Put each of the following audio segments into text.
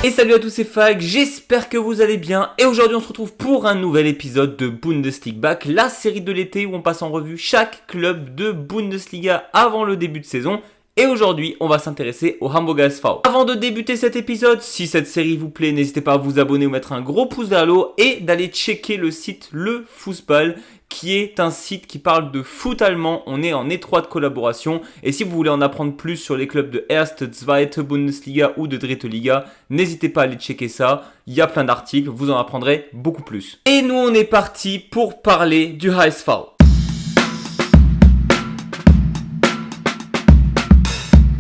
Et salut à tous, c'est Fag, j'espère que vous allez bien. Et aujourd'hui on se retrouve pour un nouvel épisode de Bundesliga Back, la série de l'été où on passe en revue chaque club de Bundesliga avant le début de saison. Et aujourd'hui, on va s'intéresser au Hamburger SV. Avant de débuter cet épisode, si cette série vous plaît, n'hésitez pas à vous abonner ou mettre un gros pouce vers le haut et d'aller checker le site Le Fußball, qui est un site qui parle de foot allemand. On est en étroite collaboration. Et si vous voulez en apprendre plus sur les clubs de Erste, Zweite Bundesliga ou de Dritte Liga, n'hésitez pas à aller checker ça. Il y a plein d'articles, vous en apprendrez beaucoup plus. Et nous, on est parti pour parler du HSV.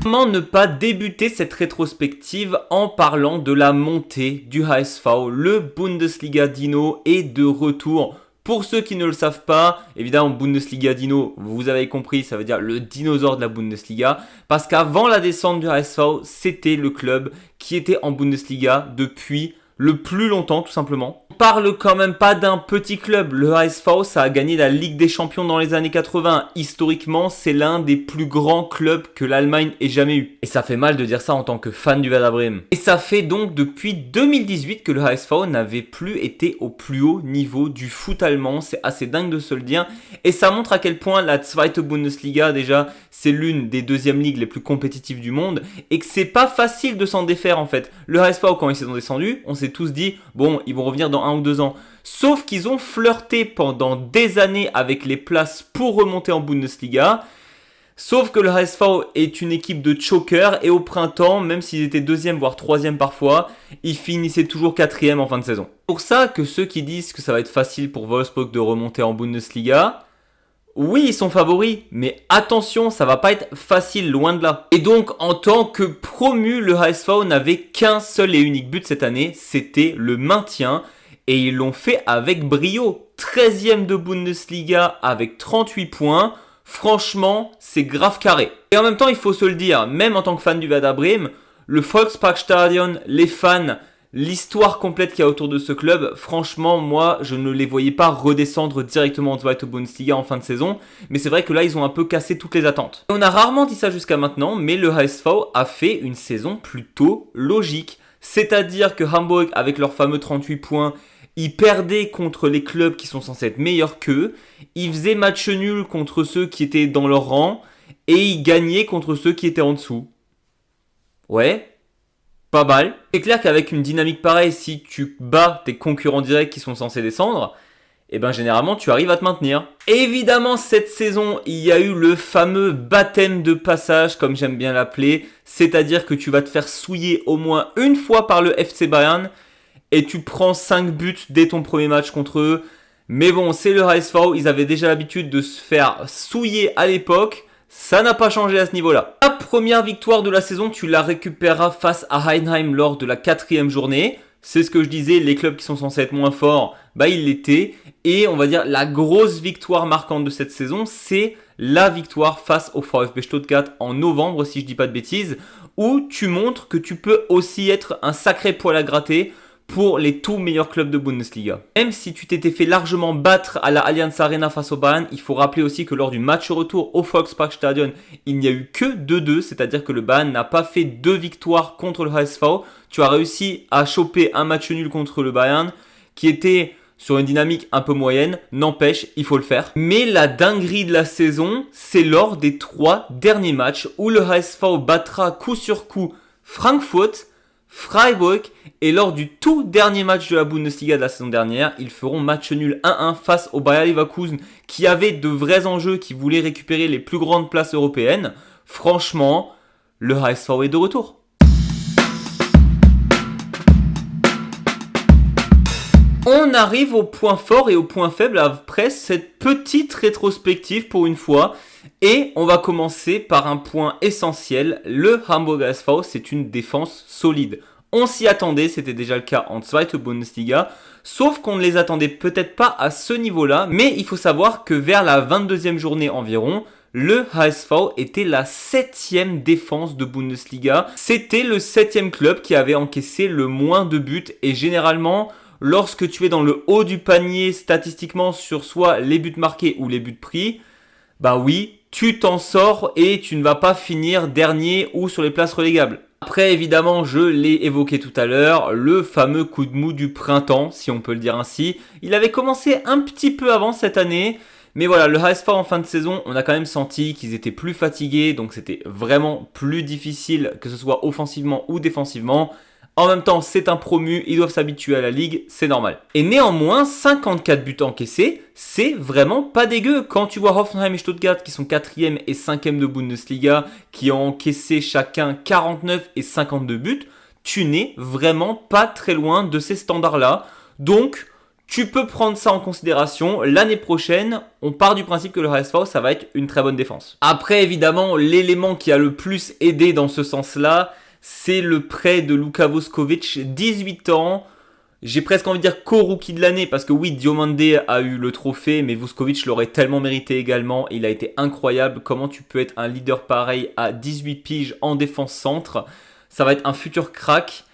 Comment ne pas débuter cette rétrospective en parlant de la montée du HSV? Le Bundesliga Dino est de retour. Pour ceux qui ne le savent pas, évidemment Bundesliga Dino, vous avez compris, ça veut dire le dinosaure de la Bundesliga. Parce qu'avant la descente du HSV, c'était le club qui était en Bundesliga depuis le plus longtemps tout simplement. On parle quand même pas d'un petit club. Le HSV, ça a gagné la Ligue des Champions dans les années 80. Historiquement, c'est l'un des plus grands clubs que l'Allemagne ait jamais eu. Et ça fait mal de dire ça en tant que fan du Werder Bremen. Et ça fait donc depuis 2018 que le HSV n'avait plus été au plus haut niveau du foot allemand. C'est assez dingue de se le dire. Et ça montre à quel point la Zweite Bundesliga, déjà, c'est l'une des deuxièmes ligues les plus compétitives du monde. Et que c'est pas facile de s'en défaire en fait. Le HSV, quand ils sont descendus, on s'est tous dit, bon, ils vont revenir dans 1 ou 2 ans. Sauf qu'ils ont flirté pendant des années avec les places pour remonter en Bundesliga. Sauf que le HSV est une équipe de choker et au printemps, même s'ils étaient 2e voire 3e parfois, ils finissaient toujours 4e en fin de saison. C'est pour ça que ceux qui disent que ça va être facile pour Wolfsburg de remonter en Bundesliga, oui, ils sont favoris, mais attention, ça va pas être facile, loin de là. Et donc, en tant que promu, le HSV n'avait qu'un seul et unique but cette année, c'était le maintien. Et ils l'ont fait avec brio. 13e de Bundesliga avec 38 points. Franchement, c'est grave carré. Et en même temps, il faut se le dire, même en tant que fan du Werder Bremen, le Volksparkstadion, les fans, l'histoire complète qu'il y a autour de ce club, franchement, moi, je ne les voyais pas redescendre directement en Zweite Bundesliga en fin de saison. Mais c'est vrai que là, ils ont un peu cassé toutes les attentes. Et on a rarement dit ça jusqu'à maintenant, mais le HSV a fait une saison plutôt logique. C'est-à-dire que Hamburg, avec leurs fameux 38 points, ils perdaient contre les clubs qui sont censés être meilleurs qu'eux. Ils faisaient match nul contre ceux qui étaient dans leur rang. Et ils gagnaient contre ceux qui étaient en dessous. Ouais, pas mal. C'est clair qu'avec une dynamique pareille, si tu bats tes concurrents directs qui sont censés descendre, et ben généralement tu arrives à te maintenir. Évidemment, cette saison, il y a eu le fameux baptême de passage, comme j'aime bien l'appeler. C'est-à-dire que tu vas te faire souiller au moins une fois par le FC Bayern. Et tu prends 5 buts dès ton premier match contre eux. Mais bon, c'est le HSV, ils avaient déjà l'habitude de se faire souiller à l'époque. Ça n'a pas changé à ce niveau-là. La première victoire de la saison, tu la récupéreras face à Heidenheim lors de la 4e journée. C'est ce que je disais, les clubs qui sont censés être moins forts, bah ils l'étaient. Et on va dire la grosse victoire marquante de cette saison, c'est la victoire face au VfB Stuttgart en novembre, si je dis pas de bêtises, où tu montres que tu peux aussi être un sacré poil à gratter pour les tout meilleurs clubs de Bundesliga. Même si tu t'étais fait largement battre à la Allianz Arena face au Bayern, il faut rappeler aussi que lors du match retour au Volksparkstadion, il n'y a eu que 2-2, c'est-à-dire que le Bayern n'a pas fait 2 victoires contre le HSV. Tu as réussi à choper un match nul contre le Bayern, qui était sur une dynamique un peu moyenne, n'empêche, il faut le faire. Mais la dinguerie de la saison, c'est lors des 3 derniers matchs où le HSV battra coup sur coup Frankfurt, Freiburg, et lors du tout dernier match de la Bundesliga de la saison dernière, ils feront match nul 1-1 face au Bayer Leverkusen qui avait de vrais enjeux, qui voulait récupérer les plus grandes places européennes. Franchement, le HSV est de retour. On arrive au point fort et au point faible après cette petite rétrospective pour une fois. Et on va commencer par un point essentiel. Le Hamburger SV, c'est une défense solide. On s'y attendait, c'était déjà le cas en Zweite Bundesliga. Sauf qu'on ne les attendait peut-être pas à ce niveau-là. Mais il faut savoir que vers la 22e journée environ, le HSV était la 7e défense de Bundesliga. C'était le 7e club qui avait encaissé le moins de buts. Et généralement, lorsque tu es dans le haut du panier statistiquement sur soit les buts marqués ou les buts pris, bah oui, tu t'en sors et tu ne vas pas finir dernier ou sur les places relégables. Après, évidemment, je l'ai évoqué tout à l'heure, le fameux coup de mou du printemps, si on peut le dire ainsi. Il avait commencé un petit peu avant cette année, mais voilà, le HSV en fin de saison, on a quand même senti qu'ils étaient plus fatigués, donc c'était vraiment plus difficile, que ce soit offensivement ou défensivement. En même temps, c'est un promu, ils doivent s'habituer à la ligue, c'est normal. Et néanmoins, 54 buts encaissés, c'est vraiment pas dégueu. Quand tu vois Hoffenheim et Stuttgart qui sont 4e et 5e de Bundesliga, qui ont encaissé chacun 49 et 52 buts, tu n'es vraiment pas très loin de ces standards-là. Donc, tu peux prendre ça en considération. L'année prochaine, on part du principe que le HSV, ça va être une très bonne défense. Après, évidemment, l'élément qui a le plus aidé dans ce sens-là, c'est le prêt de Luka Vuskovic, 18 ans. J'ai presque envie de dire co-rookie de l'année parce que oui, Diomande a eu le trophée, mais Vuskovic l'aurait tellement mérité également. Il a été incroyable. Comment tu peux être un leader pareil à 18 piges en défense centre? Ça va être un futur crack.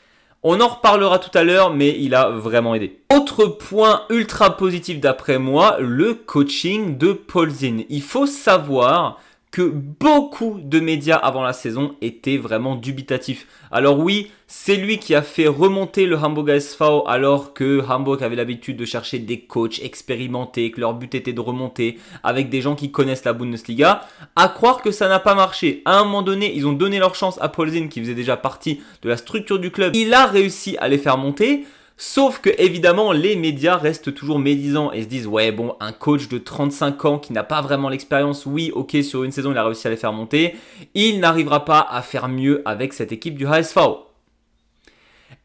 On en reparlera tout à l'heure, mais il a vraiment aidé. Autre point ultra positif d'après moi, le coaching de Paul Zinn. Il faut savoir que beaucoup de médias avant la saison étaient vraiment dubitatifs. Alors oui, c'est lui qui a fait remonter le Hamburg SV alors que Hamburg avait l'habitude de chercher des coachs expérimentés, que leur but était de remonter avec des gens qui connaissent la Bundesliga. À croire que ça n'a pas marché. À un moment donné, ils ont donné leur chance à Paul Zinn qui faisait déjà partie de la structure du club. Il a réussi à les faire monter. Sauf que évidemment les médias restent toujours médisants et se disent ouais bon un coach de 35 ans qui n'a pas vraiment l'expérience, oui ok sur une saison il a réussi à les faire monter, il n'arrivera pas à faire mieux avec cette équipe du HSV.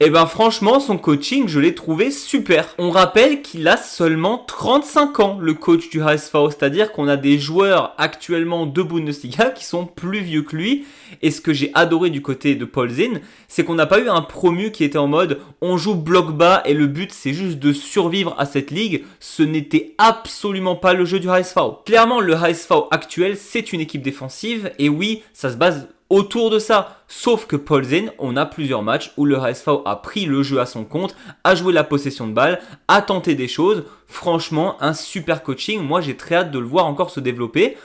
Et ben franchement son coaching je l'ai trouvé super. On rappelle qu'il a seulement 35 ans le coach du HSV, c'est-à-dire qu'on a des joueurs actuellement de Bundesliga qui sont plus vieux que lui. Et ce que j'ai adoré du côté de Paul Zinn, c'est qu'on n'a pas eu un promu qui était en mode on joue bloc bas et le but c'est juste de survivre à cette ligue. Ce n'était absolument pas le jeu du HSV. Clairement le HSV actuel c'est une équipe défensive et oui ça se base autour de ça. Sauf que Paul Zinn, on a plusieurs matchs où le HSV a pris le jeu à son compte, a joué la possession de balle, a tenté des choses. Franchement, un super coaching. Moi, j'ai très hâte de le voir encore se développer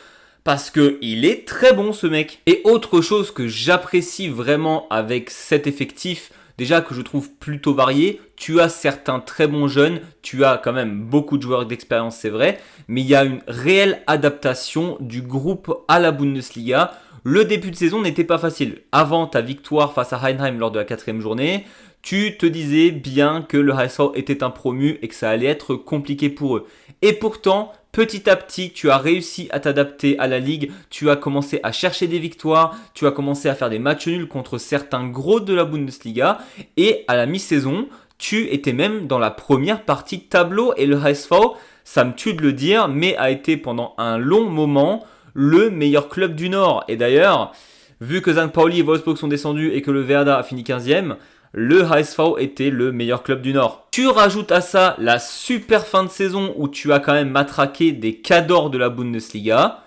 parce que il est très bon ce mec. Et autre chose que j'apprécie vraiment avec cet effectif, déjà que je trouve plutôt varié, tu as certains très bons jeunes, tu as quand même beaucoup de joueurs d'expérience, c'est vrai, mais il y a une réelle adaptation du groupe à la Bundesliga. Le début de saison n'était pas facile. Avant ta victoire face à Heidenheim lors de la 4e journée, tu te disais bien que le HSV était un promu et que ça allait être compliqué pour eux. Et pourtant, petit à petit, tu as réussi à t'adapter à la ligue, tu as commencé à chercher des victoires, tu as commencé à faire des matchs nuls contre certains gros de la Bundesliga et à la mi-saison, tu étais même dans la première partie de tableau et le HSV, ça me tue de le dire, mais a été pendant un long moment le meilleur club du Nord. Et d'ailleurs, vu que St. Pauli et Wolfsburg sont descendus et que le Werder a fini 15e, le HSV était le meilleur club du Nord. Tu rajoutes à ça la super fin de saison où tu as quand même matraqué des cadors de la Bundesliga.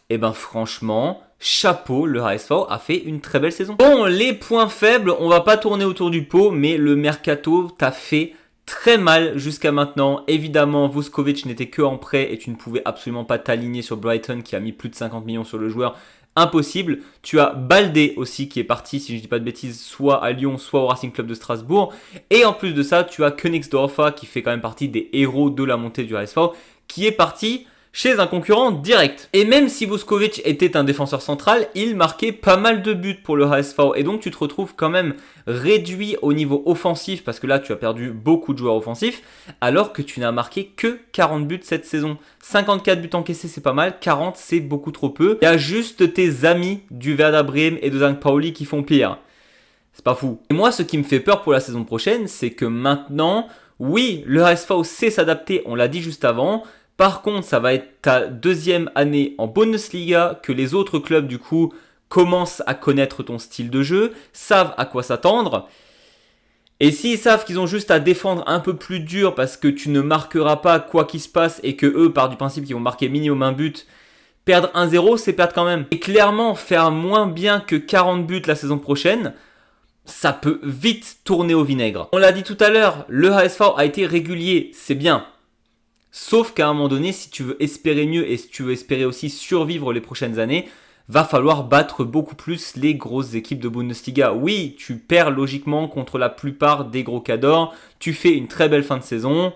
Et ben franchement, chapeau, le HSV a fait une très belle saison. Bon, les points faibles, on va pas tourner autour du pot, mais le mercato t'a fait très mal jusqu'à maintenant. Évidemment, Vuskovic n'était que en prêt et tu ne pouvais absolument pas t'aligner sur Brighton qui a mis plus de 50 millions sur le joueur. Impossible. Tu as Baldé aussi qui est parti, si je ne dis pas de bêtises, soit à Lyon, soit au Racing Club de Strasbourg. Et en plus de ça, tu as Königsdorfer qui fait quand même partie des héros de la montée du HSV, qui est parti chez un concurrent direct. Et même si Vuskovic était un défenseur central, il marquait pas mal de buts pour le HSV. Et donc tu te retrouves quand même réduit au niveau offensif, parce que là tu as perdu beaucoup de joueurs offensifs, alors que tu n'as marqué que 40 buts cette saison. 54 buts encaissés c'est pas mal, 40 c'est beaucoup trop peu. Il y a juste tes amis du Werder Bremen et de St. Pauli qui font pire. C'est pas fou. Et moi ce qui me fait peur pour la saison prochaine, c'est que maintenant, oui, le HSV sait s'adapter, on l'a dit juste avant. Par contre, ça va être ta deuxième année en Bundesliga, que les autres clubs du coup commencent à connaître ton style de jeu, savent à quoi s'attendre. Et s'ils savent qu'ils ont juste à défendre un peu plus dur parce que tu ne marqueras pas quoi qu'il se passe et que eux, par du principe qu'ils vont marquer minimum un but, perdre 1-0, c'est perdre quand même. Et clairement, faire moins bien que 40 buts la saison prochaine, ça peut vite tourner au vinaigre. On l'a dit tout à l'heure, le HSV a été régulier, c'est bien. Sauf qu'à un moment donné, si tu veux espérer mieux et si tu veux espérer aussi survivre les prochaines années, va falloir battre beaucoup plus les grosses équipes de Bundesliga. Oui, tu perds logiquement contre la plupart des gros cadors, tu fais une très belle fin de saison.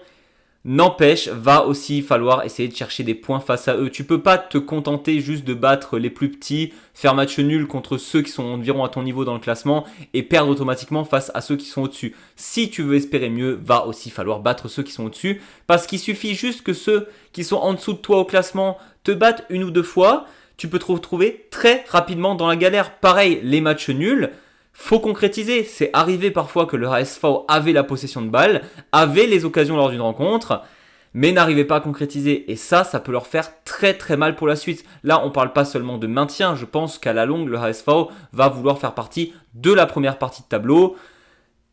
N'empêche, va aussi falloir essayer de chercher des points face à eux. Tu peux pas te contenter juste de battre les plus petits, faire match nul contre ceux qui sont environ à ton niveau dans le classement et perdre automatiquement face à ceux qui sont au-dessus. Si tu veux espérer mieux, va aussi falloir battre ceux qui sont au-dessus parce qu'il suffit juste que ceux qui sont en dessous de toi au classement te battent une ou deux fois. Tu peux te retrouver très rapidement dans la galère. Pareil, les matchs nuls. Faut concrétiser, c'est arrivé parfois que le HSV avait la possession de balle, avait les occasions lors d'une rencontre, mais n'arrivait pas à concrétiser. Et ça peut leur faire très très mal pour la suite. Là, on parle pas seulement de maintien, je pense qu'à la longue, le HSV va vouloir faire partie de la première partie de tableau.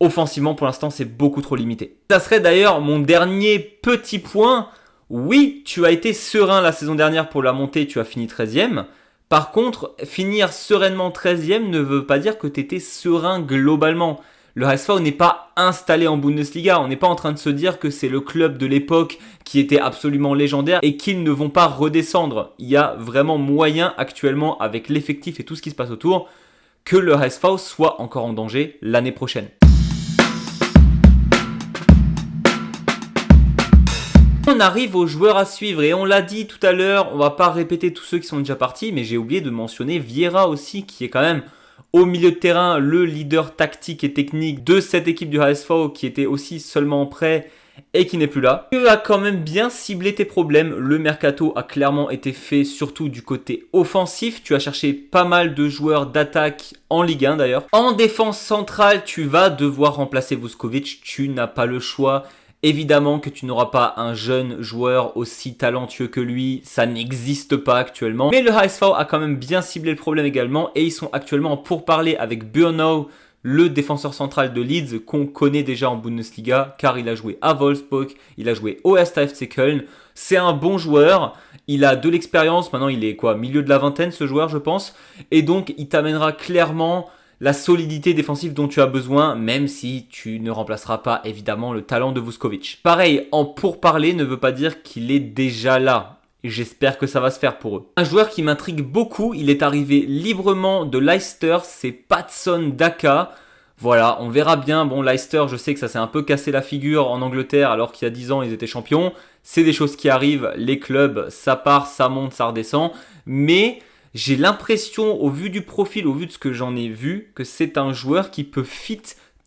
Offensivement, pour l'instant, c'est beaucoup trop limité. Ça serait d'ailleurs mon dernier petit point. Oui, tu as été serein la saison dernière pour la montée, tu as fini 13e. Par contre, finir sereinement 13e ne veut pas dire que tu étais serein globalement. Le HSV n'est pas installé en Bundesliga. On n'est pas en train de se dire que c'est le club de l'époque qui était absolument légendaire et qu'ils ne vont pas redescendre. Il y a vraiment moyen actuellement, avec l'effectif et tout ce qui se passe autour, que le HSV soit encore en danger l'année prochaine. On arrive aux joueurs à suivre et on l'a dit tout à l'heure, on va pas répéter tous ceux qui sont déjà partis, mais j'ai oublié de mentionner Vieira aussi qui est quand même au milieu de terrain le leader tactique et technique de cette équipe du HSV qui était aussi seulement en prêt et qui n'est plus là. Tu as quand même bien ciblé tes problèmes, le mercato a clairement été fait surtout du côté offensif, tu as cherché pas mal de joueurs d'attaque en Ligue 1 d'ailleurs. En défense centrale, tu vas devoir remplacer Vuskovic, tu n'as pas le choix. Évidemment que tu n'auras pas un jeune joueur aussi talentueux que lui, ça n'existe pas actuellement. Mais le HSV a quand même bien ciblé le problème également et ils sont actuellement en pourparlers avec Burnau, le défenseur central de Leeds qu'on connaît déjà en Bundesliga car il a joué à Wolfsburg, il a joué au 1. FC Köln. C'est un bon joueur, il a de l'expérience, maintenant il est milieu de la vingtaine ce joueur je pense. Et donc il t'amènera clairement la solidité défensive dont tu as besoin, même si tu ne remplaceras pas évidemment le talent de Vuskovic. Pareil, en pourparler ne veut pas dire qu'il est déjà là. J'espère que ça va se faire pour eux. Un joueur qui m'intrigue beaucoup, il est arrivé librement de Leicester, c'est Patson Daka. Voilà, on verra bien. Bon, Leicester, je sais que ça s'est un peu cassé la figure en Angleterre alors qu'il y a 10 ans ils étaient champions. C'est des choses qui arrivent, les clubs, ça part, ça monte, ça redescend. Mais j'ai l'impression, au vu du profil, au vu de ce que j'en ai vu, que c'est un joueur qui peut fit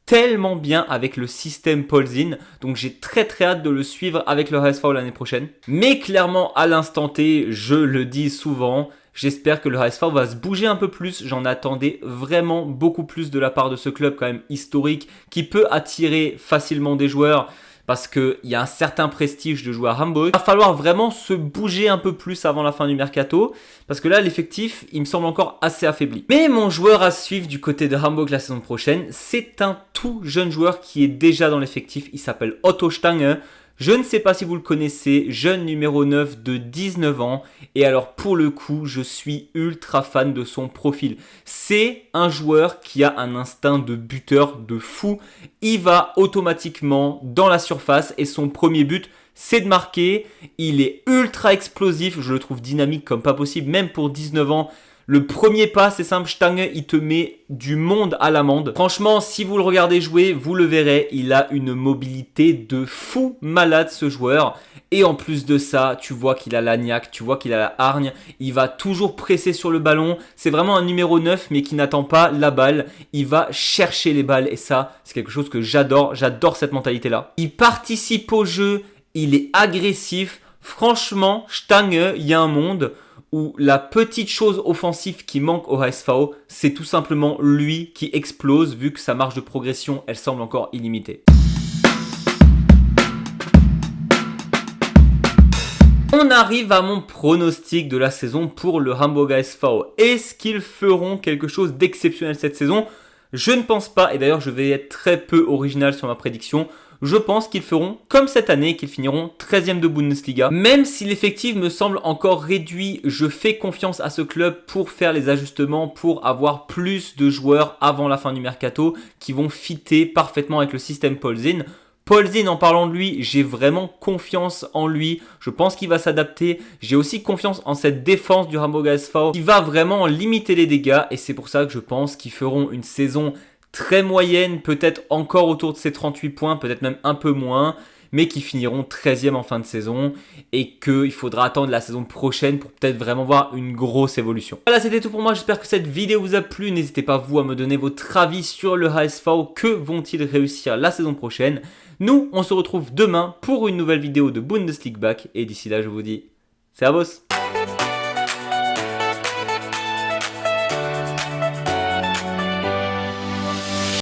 tellement bien avec le système Polzin. Donc j'ai très très hâte de le suivre avec le HSV l'année prochaine. Mais clairement, à l'instant T, je le dis souvent, j'espère que le HSV va se bouger un peu plus. J'en attendais vraiment beaucoup plus de la part de ce club quand même historique qui peut attirer facilement des joueurs. Parce qu'il y a un certain prestige de jouer à Hamburg. Il va falloir vraiment se bouger un peu plus avant la fin du mercato. Parce que là, l'effectif, il me semble encore assez affaibli. Mais mon joueur à suivre du côté de Hamburg la saison prochaine, c'est un tout jeune joueur qui est déjà dans l'effectif. Il s'appelle Otto Stange. Je ne sais pas si vous le connaissez, jeune numéro 9 de 19 ans. Et alors pour le coup, je suis ultra fan de son profil. C'est un joueur qui a un instinct de buteur de fou. Il va automatiquement dans la surface et son premier but, c'est de marquer. Il est ultra explosif, je le trouve dynamique comme pas possible, même pour 19 ans. Le premier pas, c'est simple, Stange, il te met du monde à l'amende. Franchement, si vous le regardez jouer, vous le verrez, il a une mobilité de fou malade ce joueur. Et en plus de ça, tu vois qu'il a la niaque, tu vois qu'il a la hargne. Il va toujours presser sur le ballon. C'est vraiment un numéro 9, mais qui n'attend pas la balle. Il va chercher les balles et ça, c'est quelque chose que j'adore. J'adore cette mentalité-là. Il participe au jeu, il est agressif. Franchement, Stange, il y a un monde où la petite chose offensive qui manque au HSV, c'est tout simplement lui qui explose vu que sa marge de progression, elle semble encore illimitée. On arrive à mon pronostic de la saison pour le Hamburg HSV. Est-ce qu'ils feront quelque chose d'exceptionnel cette saison ? Je ne pense pas, et d'ailleurs je vais être très peu original sur ma prédiction. Je pense qu'ils feront comme cette année, qu'ils finiront 13e de Bundesliga. Même si l'effectif me semble encore réduit, je fais confiance à ce club pour faire les ajustements, pour avoir plus de joueurs avant la fin du mercato qui vont fitter parfaitement avec le système Polzin. Paulsen, en parlant de lui, j'ai vraiment confiance en lui. Je pense qu'il va s'adapter. J'ai aussi confiance en cette défense du Hamburger SV qui va vraiment limiter les dégâts. Et c'est pour ça que je pense qu'ils feront une saison très moyenne, peut-être encore autour de ces 38 points, peut-être même un peu moins, mais qui finiront 13e en fin de saison et qu'il faudra attendre la saison prochaine pour peut-être vraiment voir une grosse évolution. Voilà, c'était tout pour moi. J'espère que cette vidéo vous a plu. N'hésitez pas vous à me donner votre avis sur le HSV. Que vont-ils réussir la saison prochaine? Nous, on se retrouve demain pour une nouvelle vidéo de Bundesliga Back et d'ici là, je vous dis, servus!